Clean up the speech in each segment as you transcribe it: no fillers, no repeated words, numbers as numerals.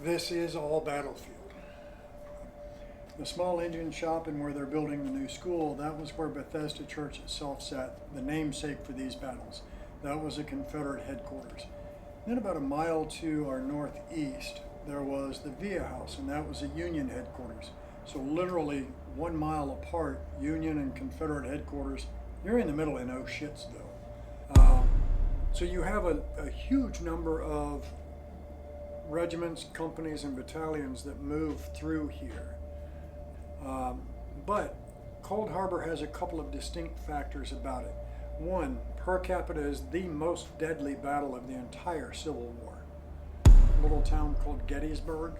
This is all battlefield. The small engine shop and where they're building the new school, that was where Bethesda Church itself sat, the namesake for these battles. That was a Confederate headquarters. Then about a mile to our northeast, there was the Via House, and that was a Union headquarters. So literally 1 mile apart, Union and Confederate headquarters. You're in the middle of no shitsville. So you have a huge number of regiments, companies, and battalions that move through here. But Cold Harbor has a couple of distinct factors about it. One, per capita is the most deadly battle of the entire Civil War. A little town called Gettysburg.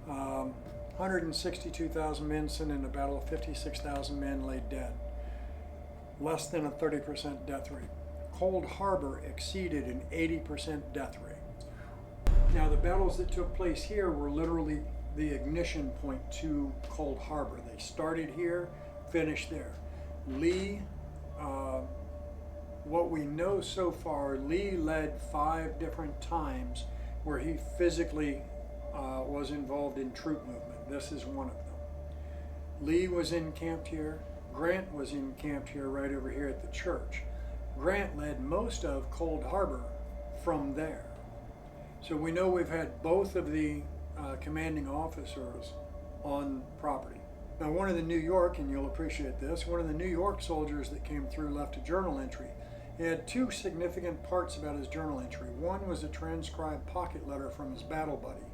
162,000 men sent in a battle, 56,000 men lay dead. Less than a 30% death rate. Cold Harbor exceeded an 80% death rate. Now the battles that took place here were literally the ignition point to Cold Harbor. They started here, finished there. Lee, what we know so far, Lee led 5 different times where he physically was involved in troop movement. This is one of them. Lee was encamped here. Grant was encamped here right over here at the church. Grant led most of Cold Harbor from there. So we know we've had both of the commanding officers on property. Now one of the New York, and you'll appreciate this, one of the New York soldiers that came through left a journal entry. He had 2 significant parts about his journal entry. One was a transcribed pocket letter from his battle buddy,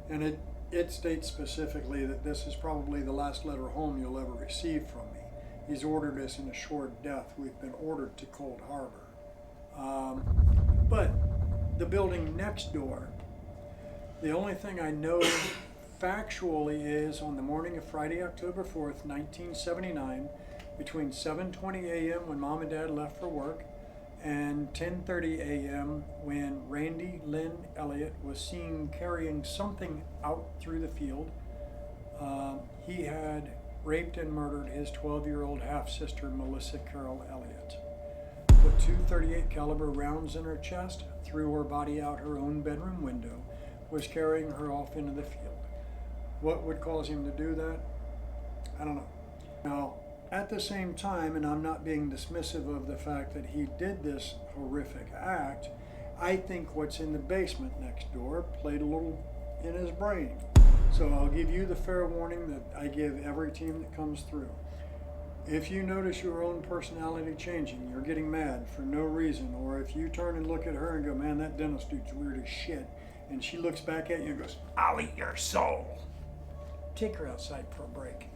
and it states specifically that this is probably the last letter home you'll ever receive from me. He's ordered us an assured death. We've been ordered to Cold Harbor. But the building next door, the only thing I know factually is on the morning of Friday, October 4th, 1979, between 7:20 a.m. when Mom and Dad left for work and 10:30 a.m. when Randy Lynn Elliott was seen carrying something out through the field. He had raped and murdered his 12-year-old half-sister, Melissa Carroll Elliott. Put 2 .38 caliber rounds in her chest, threw her body out her own bedroom window, was carrying her off into the field. What would cause him to do that? I don't know. Now, at the same time, and I'm not being dismissive of the fact that he did this horrific act, I think what's in the basement next door played a little in his brain. So I'll give you the fair warning that I give every team that comes through. If you notice your own personality changing, you're getting mad for no reason, or if you turn and look at her and go, man, that dentist dude's weird as shit, and she looks back at you and goes, I'll eat your soul, take her outside for a break.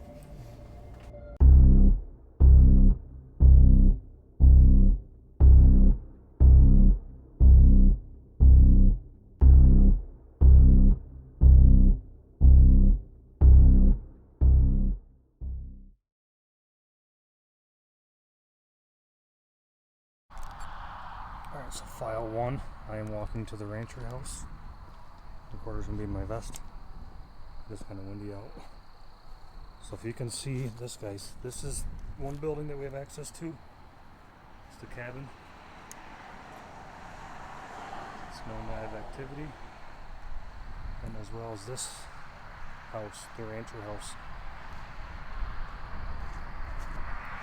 Alright, so file 1, I am walking to the rancher house. The quarter's gonna be in my vest. It's kind of windy out. So if you can see this, guys, this is one building that we have access to. It's the cabin. It's no live activity. And as well as this house, the rancher house,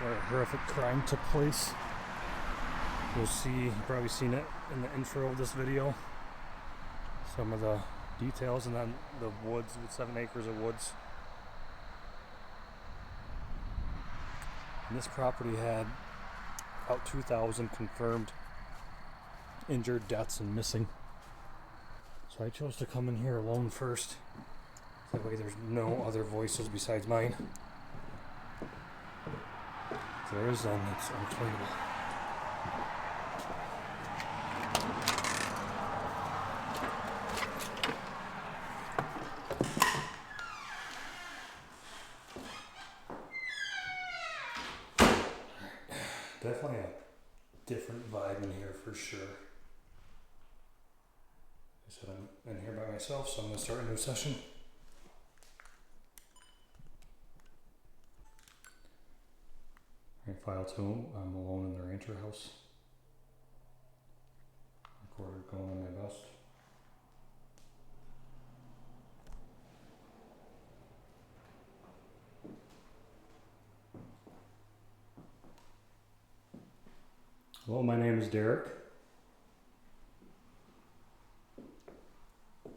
where a horrific crime took place. You'll see, you've probably seen it in the intro of this video, some of the details, and then the woods, with 7 acres of woods. And this property had about 2,000 confirmed injured, deaths, and missing. So I chose to come in here alone first. That way there's no other voices besides mine. If there is none, it's unexplainable. Definitely a different vibe in here for sure. Like I said, I'm in here by myself, so I'm going to start a new session. Alright, file 2, I'm alone in the rancher house. Recorder going on my vest. Hello, my name is Derek. Okay,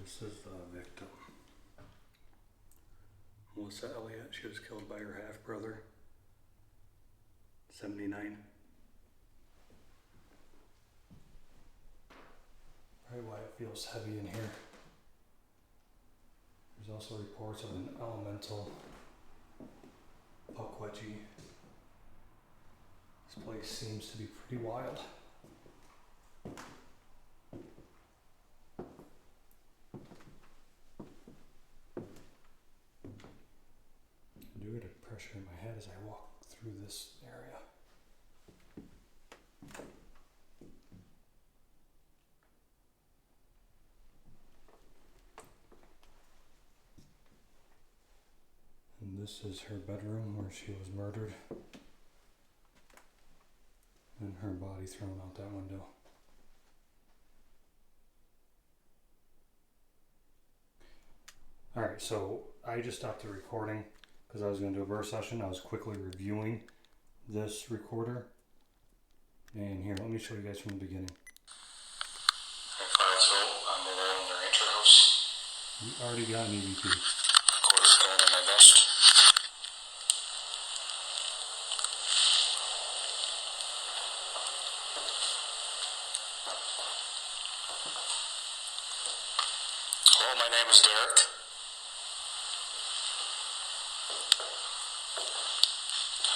this is the victim. Melissa Elliott. She was killed by her half-brother. 79. Probably why it feels heavy in here. There's also reports of an elemental pukwudgie. This place seems to be pretty wild. I do get a pressure in my head as I walk through this area. And this is her bedroom where she was murdered. And her body thrown out that window. Alright, so I just stopped the recording because I was going to do a burst session. I was quickly reviewing this recorder. And here, let me show you guys from the beginning. Hey, so I'm alone in the rancher house. We already got an EVP. Recorder's going in my vest. Hello, my name is Derek.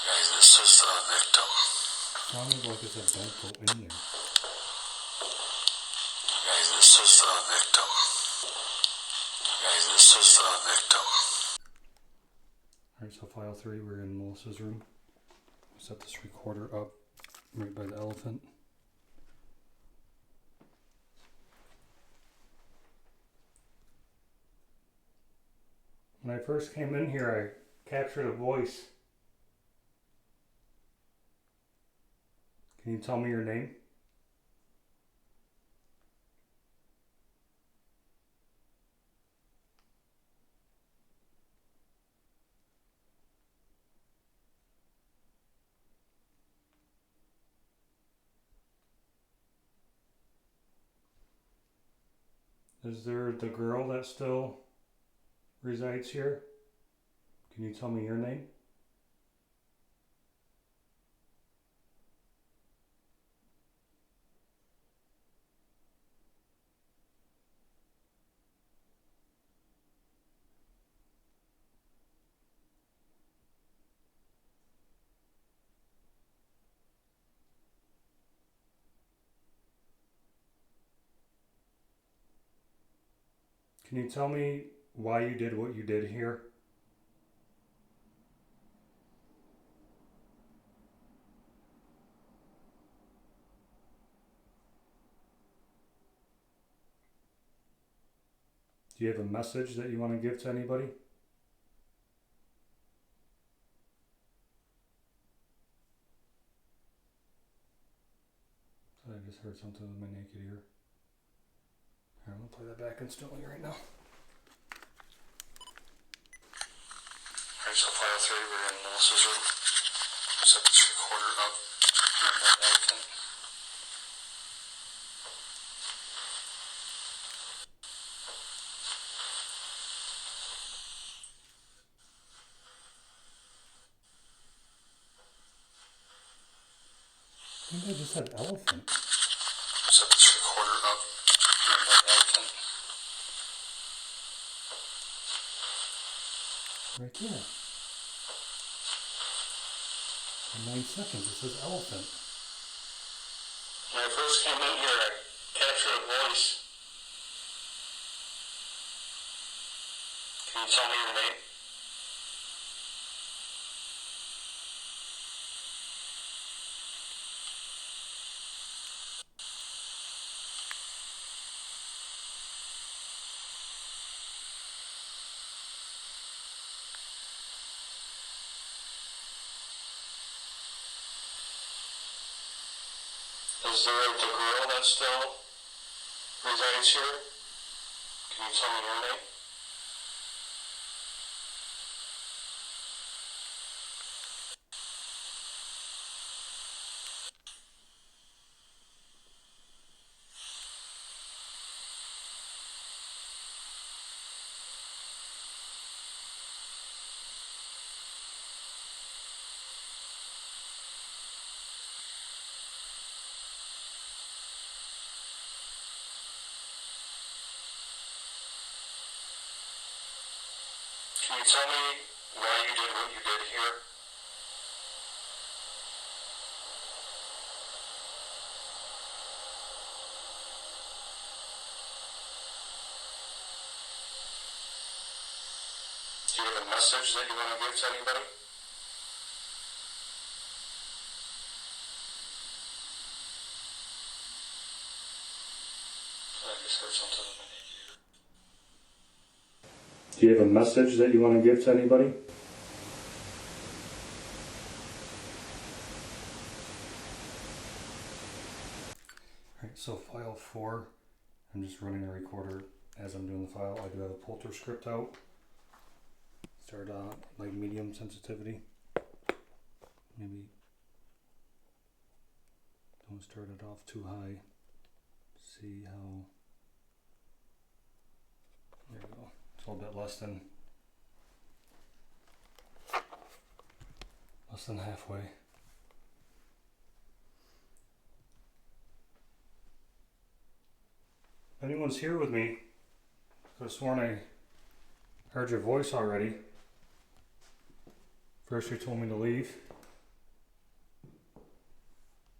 Guys, this is the victim. Sounded like it's a bed go in there. Guys, this is the victim. Guys, this is the victim. Alright, so file 3, we're in Melissa's room. Set this recorder up right by the elephant. When I first came in here, I captured a voice. Can you tell me your name? Is there the girl that still resides here? Can you tell me your name? Can you tell me why you did what you did here? Do you have a message that you want to give to anybody? I just heard something with my naked ear. Here, I'm going to play that back instantly right now. Alright, so file 3, we're in Melissa's room. Set this recorder up. And that elephant. I think I just said elephant. Set this recorder up. And that elephant. Right there. In 9 seconds, it says elephant. When I first came in here, I captured a voice. Can you tell me your name? Is there the girl that still resides here? Can you tell me her name? Can you tell me why you did what you did here? Do you have a message that you want to give to anybody? I just heard something in my ear. Do you have a message that you want to give to anybody? Alright, so file 4, I'm just running a recorder as I'm doing the file. I do have a polter script out. Start like medium sensitivity. Maybe don't start it off too high. See how, there we go. It's a little bit less than halfway. If anyone's here with me, I could have sworn I heard your voice already. First you told me to leave,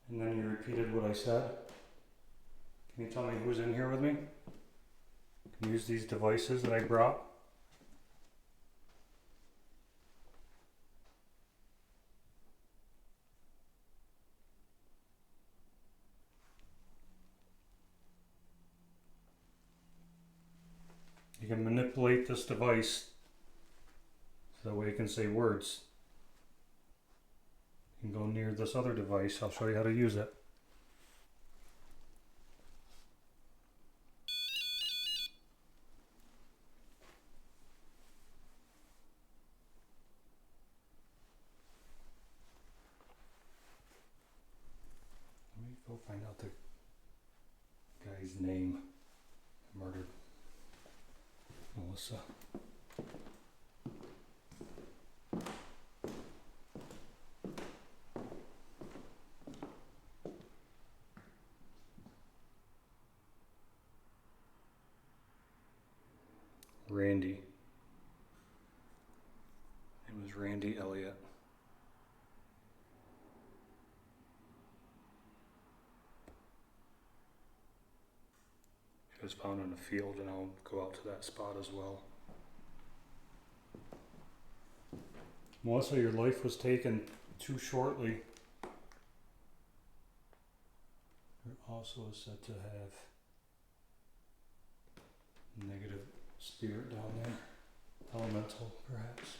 and then you repeated what I said. Can you tell me who's in here with me? Can you use these devices that I brought? You can manipulate this device so that way you can say words. You can go near this other device. I'll show you how to use it. Let me go find out the guy's name. Murdered Melissa. Randy. It was Randy Elliott. She was found in a field, and I'll go out to that spot as well. Melissa, your life was taken too shortly. You're also said to have negative spirit down there. Elemental, perhaps.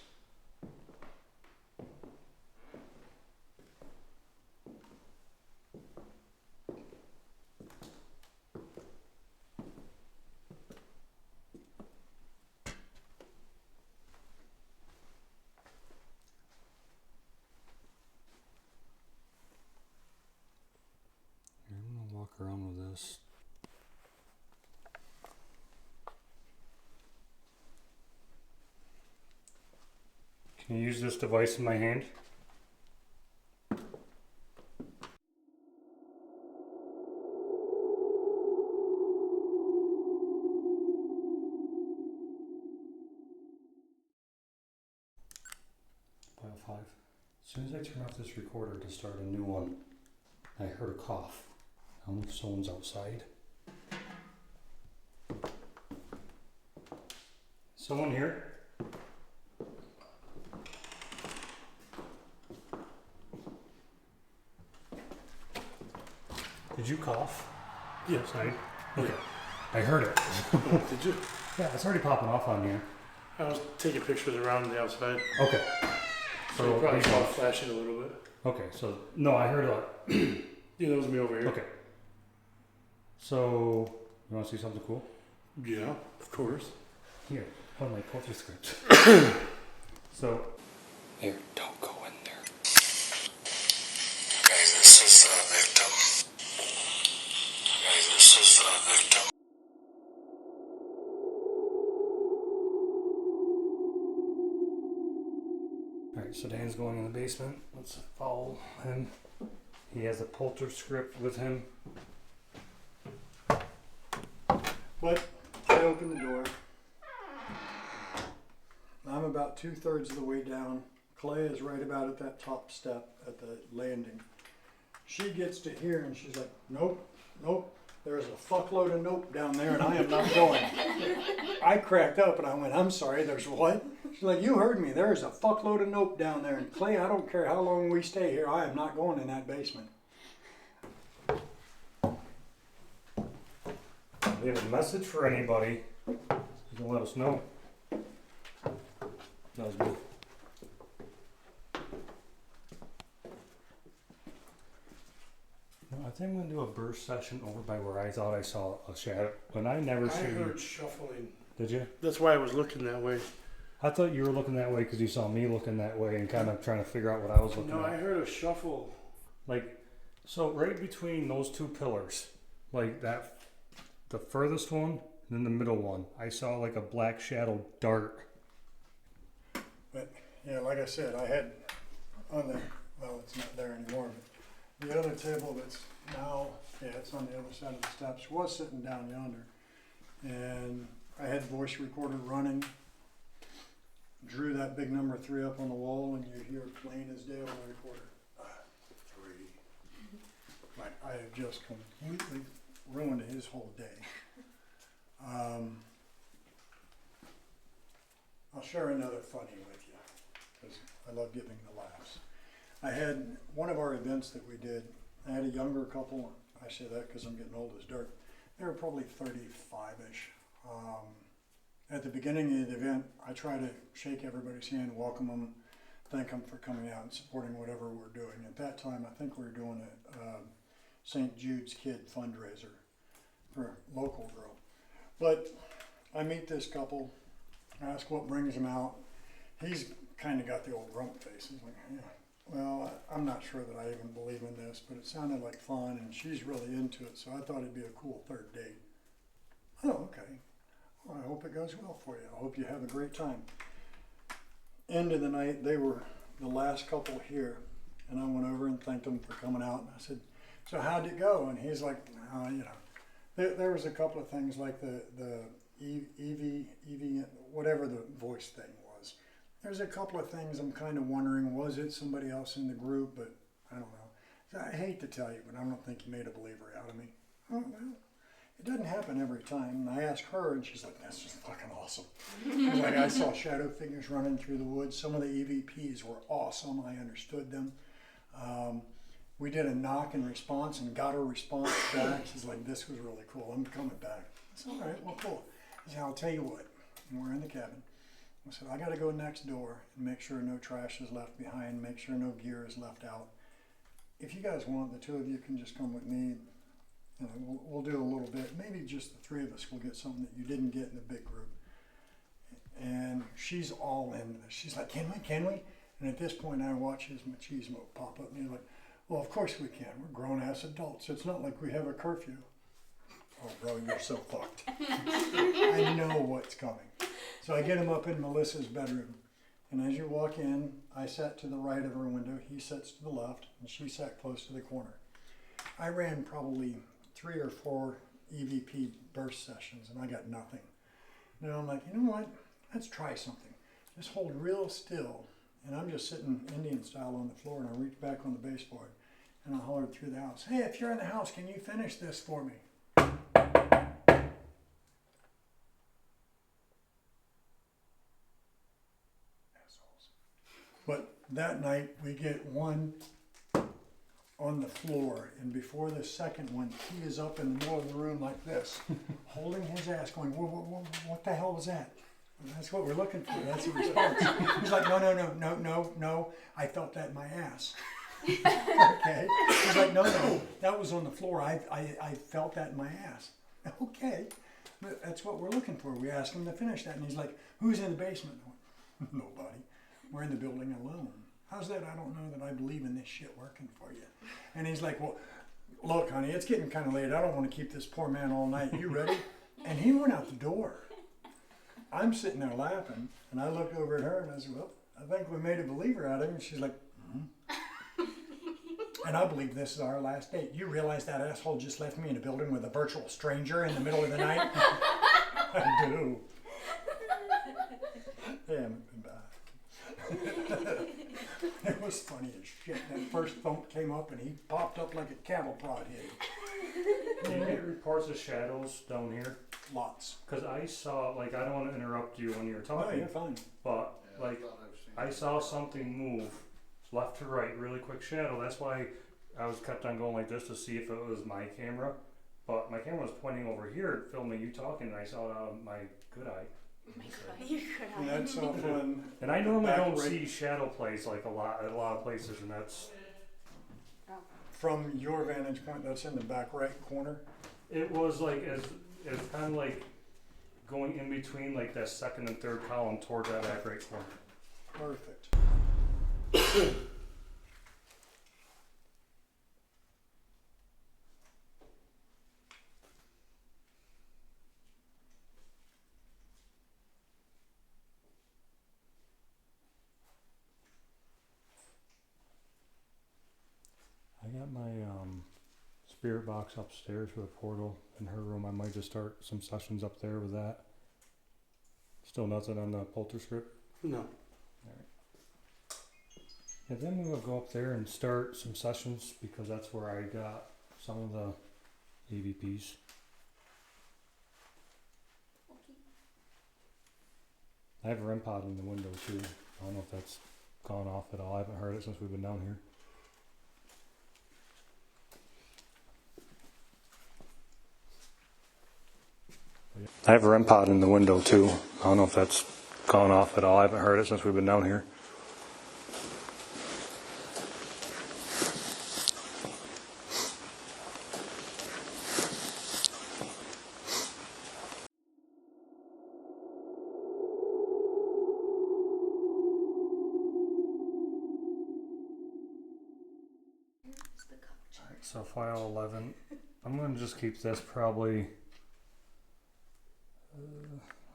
Here, I'm gonna walk around with this. Can you use this device in my hand? File 5. As soon as I turn off this recorder to start a new one, I heard a cough. I don't know if someone's outside. Someone here? Did you cough? Yes. Outside? Okay. I heard it. Did you? Yeah, it's already popping off on here. I was taking pictures around the outside. Okay. So you probably saw it flashing a little bit. Okay, so no, I heard a. Yeah, that was me over here. Okay. So you want to see something cool? Yeah, of course. Here, on my culture script. So here, don't go in there. Guys, this is the victim. Guys, this is the victim. Alright, so Dan's going in the basement. Let's follow him. He has a polter script with him. But I opened the door. I'm about about 2/3 of the way down. Clay is right about at that top step at the landing. She gets to here and she's like, nope, nope. There's a fuckload of nope down there and I am not going. I cracked up and I went, I'm sorry, there's what? She's like, you heard me. There's a fuckload of nope down there. And Clay, I don't care how long we stay here. I am not going in that basement. If you have a message for anybody, you can let us know. That was me. No, I think I'm gonna do a burst session over by where I thought I saw a shadow, but I never I see. heard shuffling. Did you? That's why I was looking that way. I thought you were looking that way because you saw me looking that way and kind of trying to figure out what I was looking No, at. I heard a shuffle. Like, so right between those two pillars, like that, the furthest one and then the middle one, I saw like a black shadow dart. But yeah, like I said, I had on the, well, it's not there anymore, but the other table that's now, yeah, it's on the other side of the steps, was sitting down yonder. And I had voice recorder running, drew that big number 3 up on the wall, and you hear it plain as day on the recorder. 3. Like, I have just completely ruined his whole day. I'll share another funny with you, because I love giving the laughs. I had one of our events that we did, I had a younger couple, I say that because I'm getting old as dirt. They were probably 35-ish. At the beginning of the event, I try to shake everybody's hand, welcome them, thank them for coming out and supporting whatever we're doing. At that time, I think we were doing a St. Jude's Kid fundraiser for a local girl. But I meet this couple, ask what brings them out. He's kind of got the old grump face. He's like, yeah, well, I'm not sure that I even believe in this, but it sounded like fun and she's really into it, so I thought it'd be a cool third date. Oh, okay. Well, I hope it goes well for you. I hope you have a great time. End of the night, they were the last couple here, and I went over and thanked them for coming out. And I said, so how'd it go? And he's like, you know, there was a couple of things like the EV, whatever the voice thing was. There's a couple of things I'm kind of wondering, was it somebody else in the group? But I don't know. So I hate to tell you, but I don't think you made a believer out of me. Oh, well. It doesn't happen every time. And I asked her, and she's like, that's just fucking awesome. She's like, I saw shadow figures running through the woods. Some of the EVPs were awesome. I understood them. We did a knock and response and got a response back. She's like, this was really cool. I'm coming back. I said, all right, well, cool. I said, I'll tell you what. And we're in the cabin. I said, I got to go next door and make sure no trash is left behind, make sure no gear is left out. If you guys want, the two of you can just come with me. You know, we'll do a little bit. Maybe just the 3 of us will get something that you didn't get in the big group. And she's all into this. She's like, can we? And at this point, I watch his machismo pop up. And he's like, well, of course we can. We're grown-ass adults. It's not like we have a curfew. Oh, bro, you're so fucked. I know what's coming. So I get him up in Melissa's bedroom. And as you walk in, I sat to the right of her window. He sits to the left, and she sat close to the corner. I ran probably 3 or 4 EVP burst sessions, and I got nothing. Now I'm like, you know what? Let's try something. Just hold real still. And I'm just sitting Indian style on the floor, and I reach back on the baseboard, and I hollered through the house, hey, if you're in the house, can you finish this for me? Assholes. But that night, we get one on the floor, and before the second one, he is up in the middle of the room like this, holding his ass, going, what the hell was that? And that's what we're looking for. That's the response. He's like, no, I felt that in my ass. Okay. He's like, no, that was on the floor. I felt that in my ass. Okay. But that's what we're looking for. We asked him to finish that, and he's like, who's in the basement? Nobody. We're in the building alone. How's that? I don't know that I believe in this shit working for you. And he's like, well, look, honey, it's getting kind of late. I don't want to keep this poor man all night. You ready? And he went out the door. I'm sitting there laughing, and I looked over at her, and I said, well, I think we made a believer out of him. And she's like, and I believe this is our last date. You realize that asshole just left me in a building with a virtual stranger in the middle of the night? I do. They haven't been back. It was funny as shit. That first thump came up and he popped up like a cattle prod hit. Can you get reports of shadows down here? Lots. Because I saw, like, I don't want to interrupt you when you're No, talking, you're fine. but, like, I saw something move left to right, really quick shadow. That's why I was kept on going like this to see if it was my camera. But my camera was pointing over here, filming you talking, and I saw it out of my good eye. And that's off on. And I normally back don't right see shadow plays like a lot at a lot of places, and that's from your vantage point. That's in the back right corner. it was like as kind of like going in between like that second and third column towards that back right corner. Perfect. I got my spirit box upstairs for the portal in her room. I might just start some sessions up there with that. Still nothing on the polter script. No. And then we will go up there and start some sessions because that's where I got some of the EVPs. I have a REM pod in the window too. I don't know if that's gone off at all. I haven't heard it since we've been down here. I have a REM pod in the window too. I don't know if that's gone off at all. I haven't heard it since we've been down here. Alright, so file 11. I'm going to just keep this probably.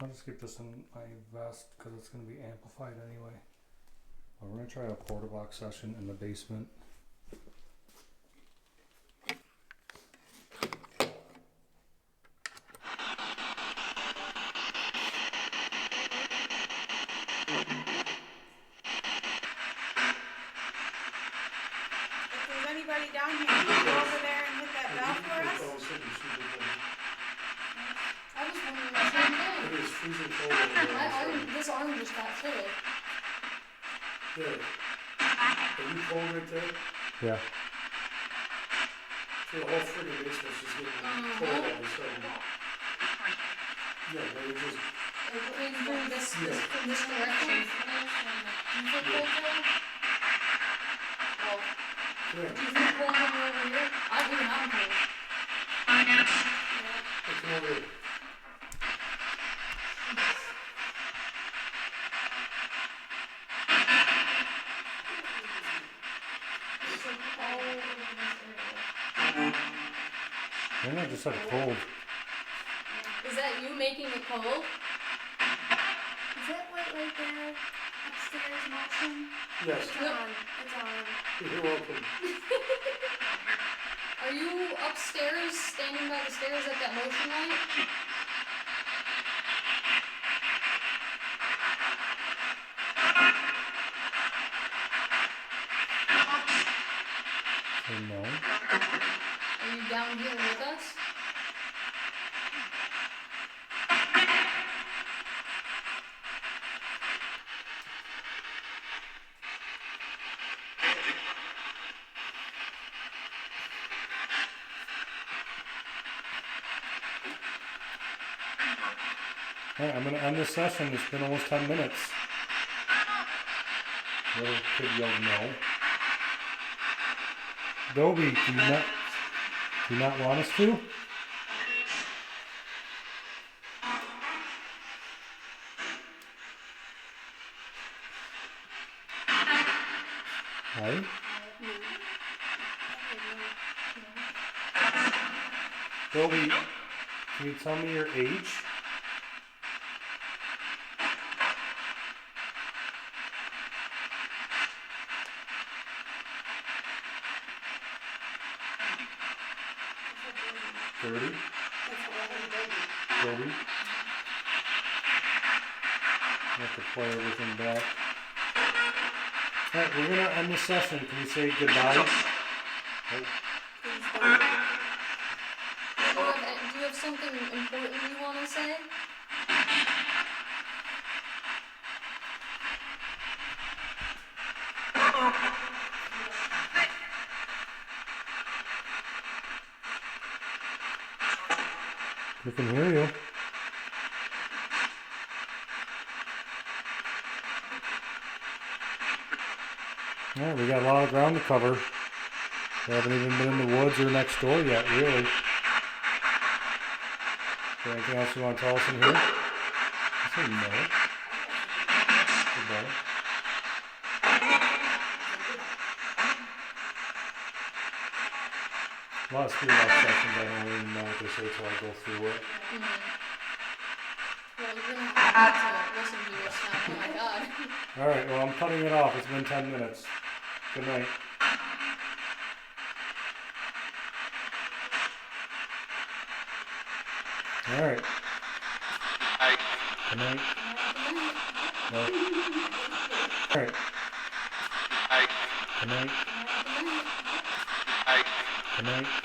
I'll just keep this in my vest because it's going to be amplified anyway. Well, we're going to try a porta box session in the basement. If there's anybody down here, can you go over there and hit that bell for us? I was wondering the same thing. It is freezing cold over there. This arm just got chilly. Yeah. Are you cold right there? Yeah. So the whole friggin' basement's just getting cold all of a sudden. Yeah, but it just, It came through from this direction. Do you feel cold today? Well, yeah. do you feel cold when you're over here? I'm cold. Come over here. It's like all over this area. Maybe I just had a cold. Is that you making it cold? Is that light right there upstairs motion? Yes, It's on. It's on. you're welcome. Are you upstairs, standing by the stairs at that motion light? So no. Are you down here with us? Alright, I'm going to end this session. It's been almost 10 minutes. Little kid yelled no. Dobie, do you not want us to? Right? Dobie, can you tell me your age? Dobie? Dobie? I have to play everything back. Alright, we're gonna end the session. Can you say goodbye? Oh, Please don't. Do you have something important you want to say? we can hear you. Alright, we got a lot of ground to cover. We haven't even been in the woods or next door yet, really. Is there anything else you want to tell us in here? I say no. Goodbye. A lot of spirit box sessions, I don't even know what they say till I go through it. Well, you're gonna have to listen to this now. Oh my god. Alright, well, I'm cutting it off. It's been 10 minutes. Good night. Alright. Good night. No. Alright. Good night. Good night.